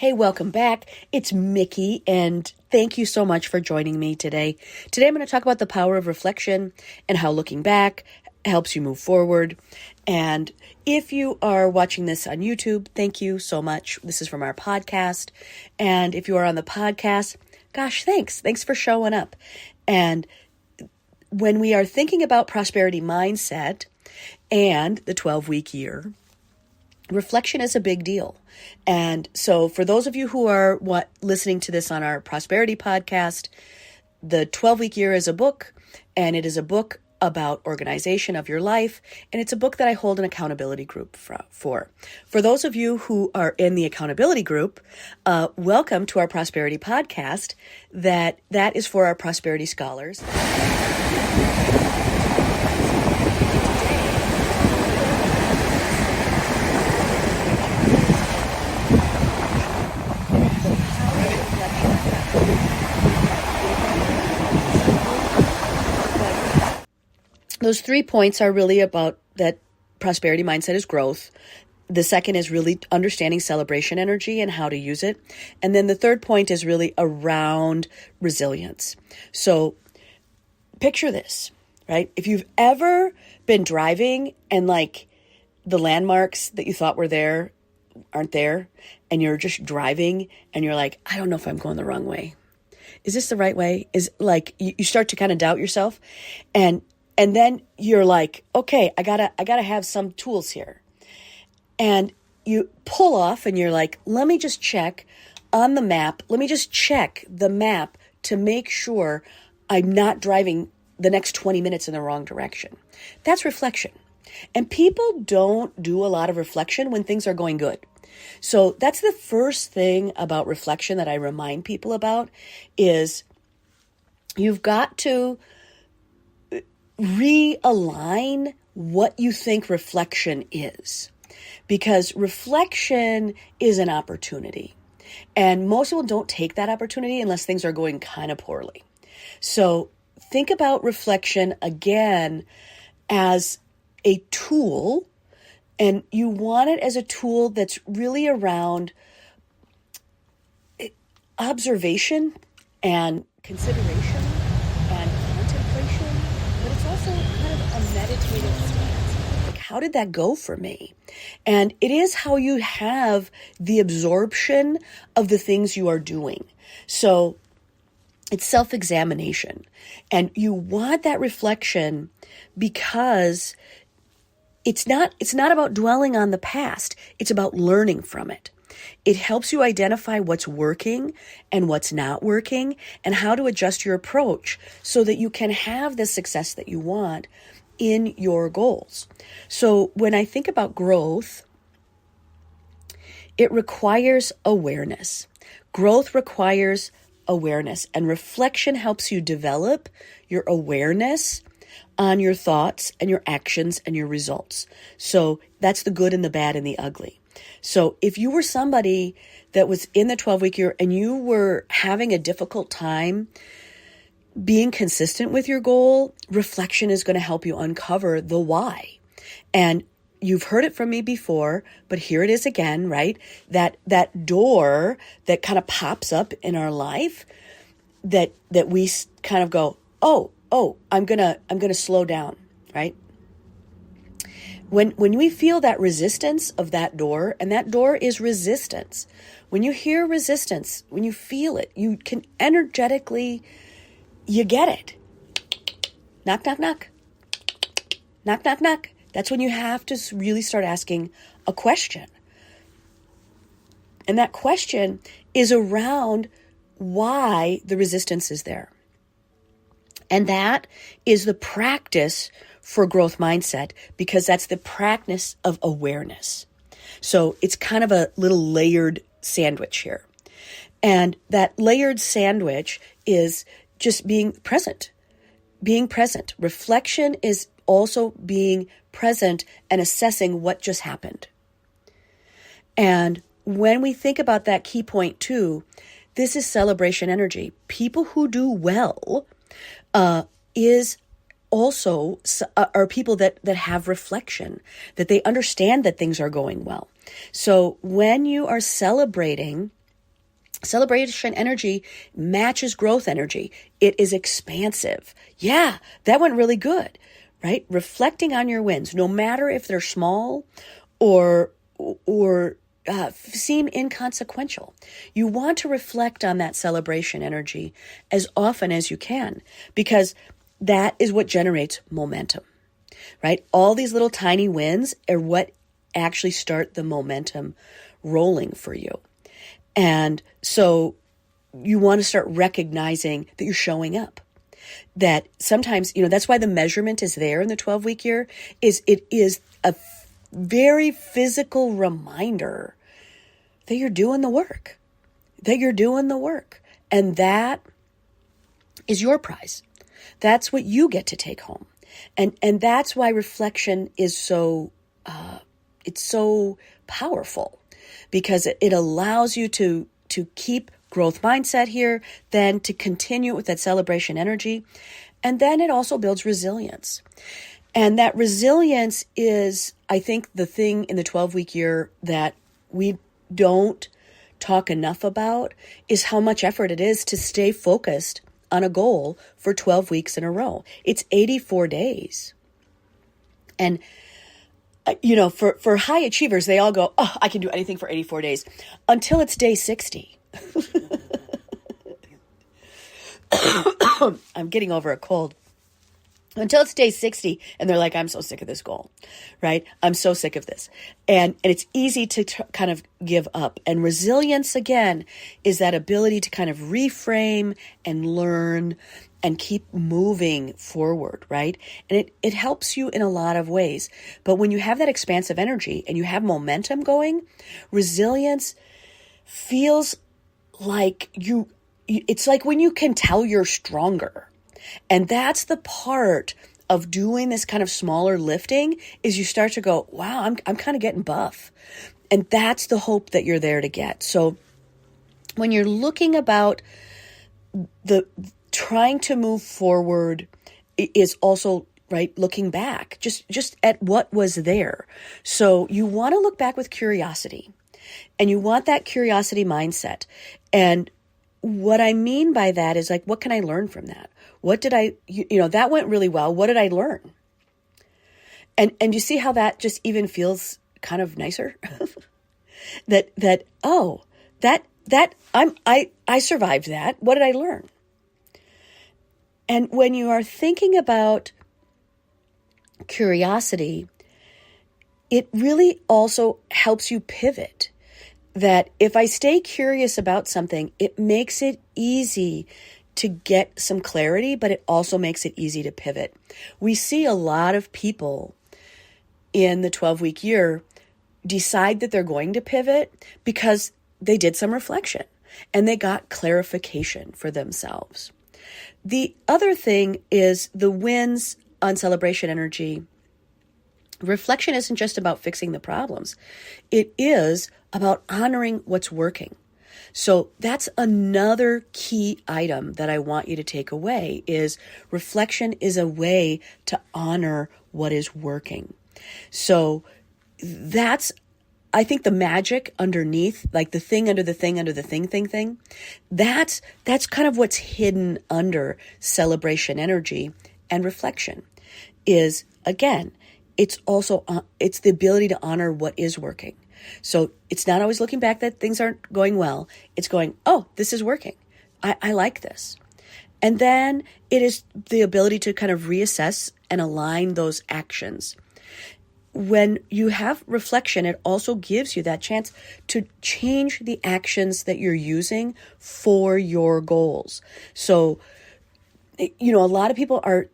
Hey, welcome back. It's Mickey, and thank you so much for joining me today. Today I'm going to talk about the power of reflection and how looking back helps you move forward. And if you are watching this on YouTube, thank you so much. This is from our podcast. And if you are on the podcast, gosh, thanks. Thanks for showing up. And when we are thinking about prosperity mindset and the 12-week year, reflection is a big deal. And so for those of you who are listening to this on our prosperity podcast, the 12-week year is a book, and it is a book about organization of your life. And it's a book that I hold an accountability group for. For those of you who are in the accountability group, welcome to our prosperity podcast. That is for our prosperity scholars. Those 3 points are really about that prosperity mindset is growth. The second is really understanding celebration energy and how to use it. And then the third point is really around resilience. So picture this, right? If you've ever been driving and like the landmarks that you thought were there aren't there, and you're just driving and you're like, I don't know if I'm going the wrong way. Is this the right way? Is like you start to kind of doubt yourself, and then you're like, okay, I gotta have some tools here. And you pull off and you're like, let me just check on the map. Let me just check the map to make sure I'm not driving the next 20 minutes in the wrong direction. That's reflection. And people don't do a lot of reflection when things are going good. So that's the first thing about reflection that I remind people about is you've got to realign what you think reflection is, because reflection is an opportunity, and most people don't take that opportunity unless things are going kind of poorly. So think about reflection again as a tool, and you want it as a tool that's really around observation and consideration and contemplation, but it's also kind of a meditative stance. Like, how did that go for me? And it is how you have the absorption of the things you are doing. So it's self-examination. And you want that reflection because it's not about dwelling on the past. It's about learning from it. It helps you identify what's working and what's not working and how to adjust your approach so that you can have the success that you want in your goals. So when I think about growth, it requires awareness. Growth requires awareness, and reflection helps you develop your awareness on your thoughts and your actions and your results. So that's the good and the bad and the ugly. So if you were somebody that was in the 12-week year and you were having a difficult time being consistent with your goal, reflection is going to help you uncover the why. And you've heard it from me before, but here it is again, right? That door that kind of pops up in our life that we kind of go, oh, I'm gonna slow down, right? When we feel that resistance of that door, and that door is resistance. When you hear resistance, when you feel it, you can energetically, you get it. Knock, knock, knock. Knock, knock, knock. That's when you have to really start asking a question. And that question is around why the resistance is there. And that is the practice for growth mindset, because that's the practice of awareness. So it's kind of a little layered sandwich here. And that layered sandwich is just being present. Being present. Reflection is also being present and assessing what just happened. And when we think about that key point too, this is celebration energy. People who do well are people that have reflection, that they understand that things are going well. So when you are celebrating Celebration energy matches growth energy. It is expansive. Yeah, that went really good, right? Reflecting on your wins, no matter if they're small or seem inconsequential. You want to reflect on that celebration energy as often as you can, because that is what generates momentum, right? All these little tiny wins are what actually start the momentum rolling for you. And so you want to start recognizing that you're showing up. That sometimes, that's why the measurement is there in the 12-week year, is it is a very physical reminder that you're doing the work, And that is your prize. That's what you get to take home. And that's why reflection is it's so powerful, because it allows you to keep growth mindset here, then to continue with that celebration energy. And then it also builds resilience. And that resilience is, I think, the thing in the 12-week year that we don't talk enough about, is how much effort it is to stay focused on a goal for 12 weeks in a row. It's 84 days. And for high achievers, they all go, oh, I can do anything for 84 days until it's day 60. I'm getting over a cold. Until it's day 60, and they're like, I'm so sick of this goal, right? I'm so sick of this. And it's easy to kind of give up. And resilience, again, is that ability to kind of reframe and learn and keep moving forward, right? And it helps you in a lot of ways. But when you have that expansive energy and you have momentum going, resilience feels like it's like when you can tell you're stronger. And that's the part of doing this kind of smaller lifting, is you start to go, wow, I'm kind of getting buff. And that's the hope that you're there to get. So when you're looking about the trying to move forward, is also, right, looking back, just at what was there. So you want to look back with curiosity, and you want that curiosity mindset. And what I mean by that is, like, what can I learn from that? What did that went really well. What did I learn? And you see how that just even feels kind of nicer? I survived that. What did I learn? And when you are thinking about curiosity, it really also helps you pivot. That if I stay curious about something, it makes it easy to get some clarity, but it also makes it easy to pivot. We see a lot of people in the 12-week year decide that they're going to pivot because they did some reflection and they got clarification for themselves. The other thing is the wins on celebration energy. Reflection isn't just about fixing the problems. It is about honoring what's working. So that's another key item that I want you to take away, is reflection is a way to honor what is working. So that's, I think, the magic underneath, like the thing under the thing under the thing, that's kind of what's hidden under celebration energy and reflection is, again, it's also, it's the ability to honor what is working. So it's not always looking back that things aren't going well. It's going, oh, this is working. I like this. And then it is the ability to kind of reassess and align those actions. When you have reflection, it also gives you that chance to change the actions that you're using for your goals. So, a lot of people are,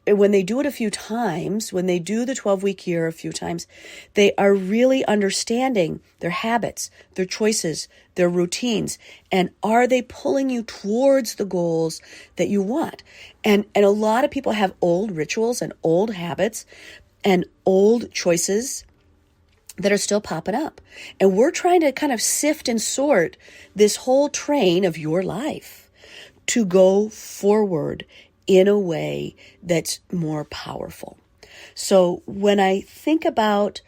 when they do it a few times, when they do the 12-week year a few times, they are really understanding their habits, their choices, their routines, and are they pulling you towards the goals that you want? And a lot of people have old rituals and old habits and old choices that are still popping up. And we're trying to kind of sift and sort this whole train of your life to go forward in a way that's more powerful. So when I think about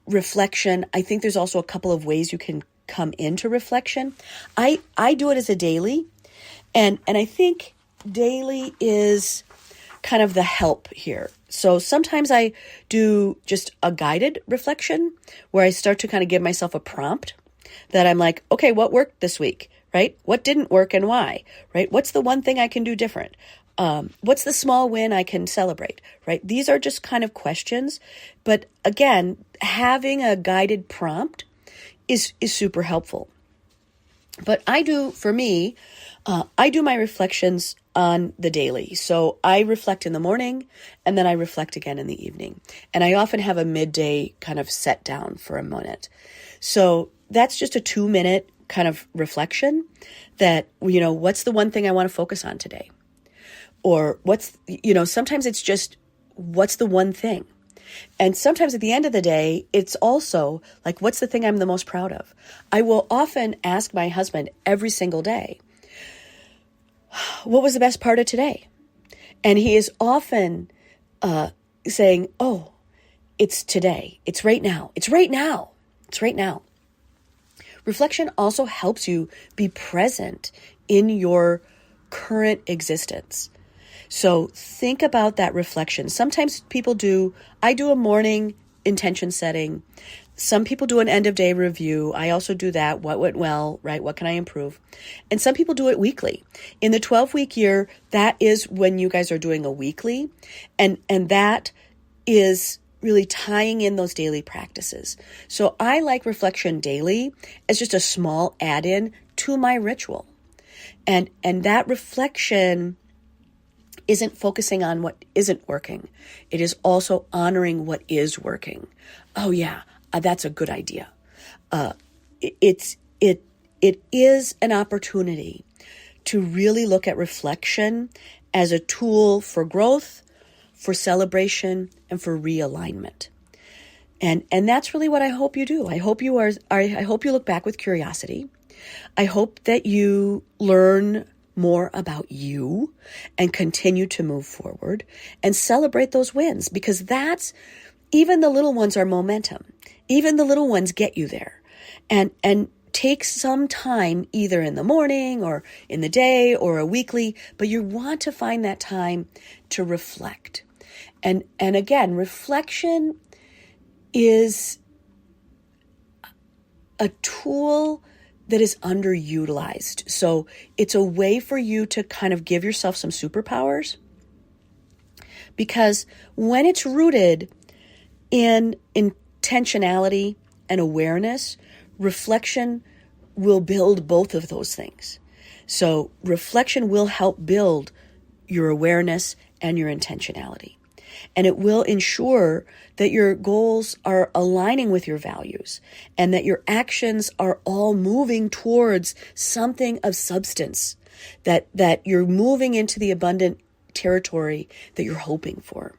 reflection, I think there's also a couple of ways you can come into reflection. I do it as a daily, and I think daily is kind of the help here. So sometimes I do just a guided reflection where I start to kind of give myself a prompt that I'm like, okay, what worked this week, right? What didn't work and why, right? What's the one thing I can do different? What's the small win I can celebrate, right? These are just kind of questions. But again, having a guided prompt is super helpful. But I do my reflections on the daily. So I reflect in the morning and then I reflect again in the evening. And I often have a midday kind of set down for a minute. So that's just a 2-minute kind of reflection that, what's the one thing I want to focus on today? Or sometimes it's just, what's the one thing? And sometimes at the end of the day, it's also like, what's the thing I'm the most proud of? I will often ask my husband every single day, what was the best part of today? And he is often saying, oh, it's today. It's right now. It's right now. It's right now. Reflection also helps you be present in your current existence. So think about that reflection. Sometimes I do a morning intention setting. Some people do an end of day review. I also do that. What went well, right? What can I improve? And some people do it weekly. In the 12-week year, that is when you guys are doing a weekly. And that is really tying in those daily practices. So I like reflection daily as just a small add-in to my ritual. And that reflection isn't focusing on what isn't working. It is also honoring what is working. Oh yeah, that's a good idea. It is an opportunity to really look at reflection as a tool for growth, for celebration, and for realignment. And that's really what I hope you do. I hope you look back with curiosity. I hope that you learn more about you and continue to move forward and celebrate those wins, because even the little ones are momentum. Even the little ones get you there. And take some time either in the morning or in the day or a weekly, but you want to find that time to reflect. And again, reflection is a tool that is underutilized. So it's a way for you to kind of give yourself some superpowers, because when it's rooted in intentionality and awareness, reflection will build both of those things. So reflection will help build your awareness and your intentionality. And it will ensure that your goals are aligning with your values and that your actions are all moving towards something of substance, that you're moving into the abundant territory that you're hoping for.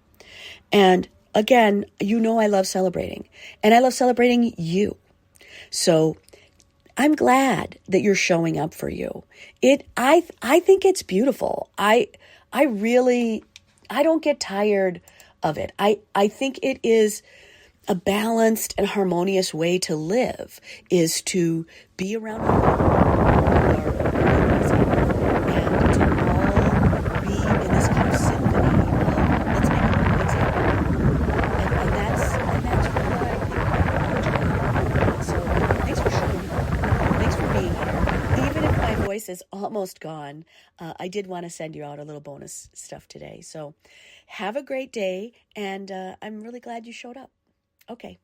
And again, I love celebrating, and I love celebrating you. So I'm glad that you're showing up for you. I think it's beautiful. I don't get tired of it. I think it is a balanced and harmonious way to live, is to be around people who are amazing and to all be in this kind of symphony of let's make a better example. And that's really what I think. So thanks for showing up. Thanks for being here. Even if my voice is almost gone, I did want to send you out a little bonus stuff today. So have a great day, and I'm really glad you showed up. Okay,